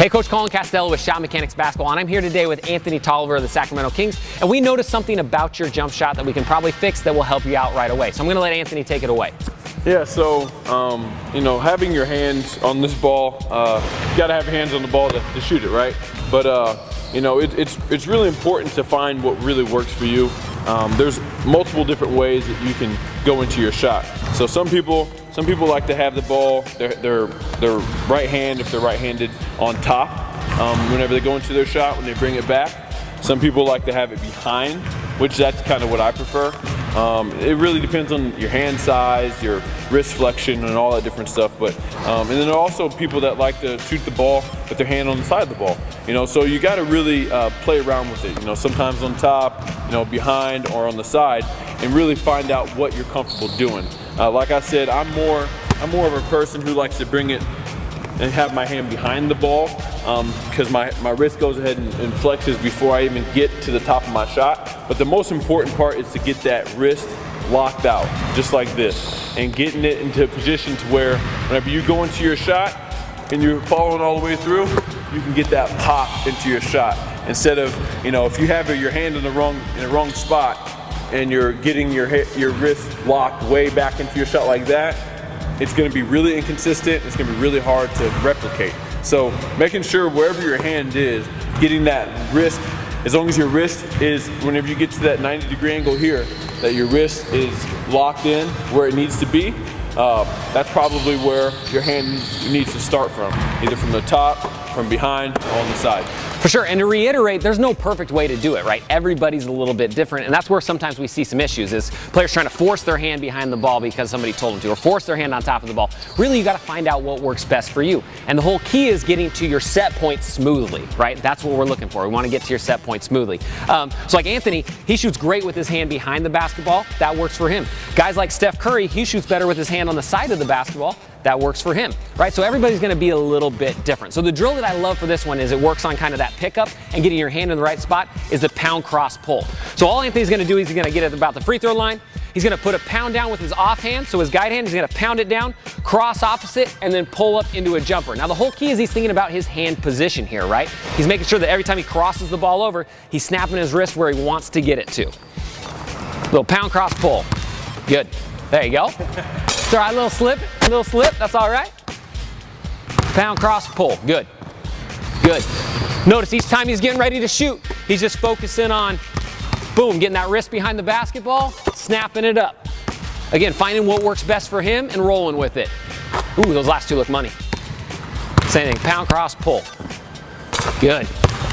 Hey, Coach Collin Castellaw with Shot Mechanics Basketball, and I'm here today with Anthony Tolliver of the Sacramento Kings, and we noticed something about your jump shot that we can probably fix that will help you out right away. So I'm going to let Anthony take it away. Yeah, so, having your hands on this ball, you got to have your hands on the ball to shoot it, right? But, it's really important to find what really works for you. There's multiple different ways that you can go into your shot. So some people like to have the ball, their right hand, if they're right-handed, on top whenever they go into their shot, when they bring it back. Some people like to have it behind, which that's kind of what I prefer. It really depends on your hand size, your wrist flexion, and all that different stuff. But and then there are also people that like to shoot the ball with their hand on the side of the ball. So you got to really play around with it. Sometimes on top, behind, or on the side, and really find out what you're comfortable doing. Like I said, I'm more of a person who likes to bring it and have my hand behind the ball, because my wrist goes ahead and flexes before I even get to the top of my shot. But the most important part is to get that wrist locked out, just like this, and getting it into a position to where whenever you go into your shot and you're following all the way through, you can get that pop into your shot. Instead of, if you have your hand in the wrong spot and you're getting your wrist locked way back into your shot like that, it's going to be really inconsistent. It's going to be really hard to replicate. So making sure wherever your hand is, getting that wrist, as long as your wrist is, whenever you get to that 90-degree angle here, that your wrist is locked in where it needs to be, that's probably where your hand needs to start from, either from the top, from behind, or on the side. For sure, and to reiterate, there's no perfect way to do it, right? Everybody's a little bit different, and that's where sometimes we see some issues, is players trying to force their hand behind the ball because somebody told them to, or force their hand on top of the ball. Really, you got to find out what works best for you. And the whole key is getting to your set point smoothly, right? That's what we're looking for. We want to get to your set point smoothly. So like Anthony, he shoots great with his hand behind the basketball. That works for him. Guys like Steph Curry, he shoots better with his hand on the side of the basketball. That works for him, right? So everybody's going to be a little bit different. So the drill that I love for this one is it works on kind of that pickup and getting your hand in the right spot is the pound cross pull. So all Anthony's going to do is he's going to get it about the free throw line. He's going to put a pound down with his offhand, so his guide hand, he's going to pound it down, cross opposite, and then pull up into a jumper. Now the whole key is he's thinking about his hand position here, right? He's making sure that every time he crosses the ball over, he's snapping his wrist where he wants to get it to. Little pound cross pull. Good. There you go. It's all right, a little slip, that's all right. Pound cross pull, good. Good. Notice each time he's getting ready to shoot, he's just focusing on, boom, getting that wrist behind the basketball, snapping it up. Again, finding what works best for him and rolling with it. Ooh, those last two look money. Same thing, pound cross pull. Good,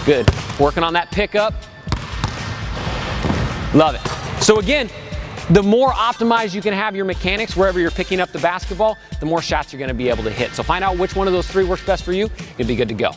good. Working on that pickup. Love it. So again, the more optimized you can have your mechanics wherever you're picking up the basketball, the more shots you're going to be able to hit. So find out which one of those three works best for you, you'll be good to go.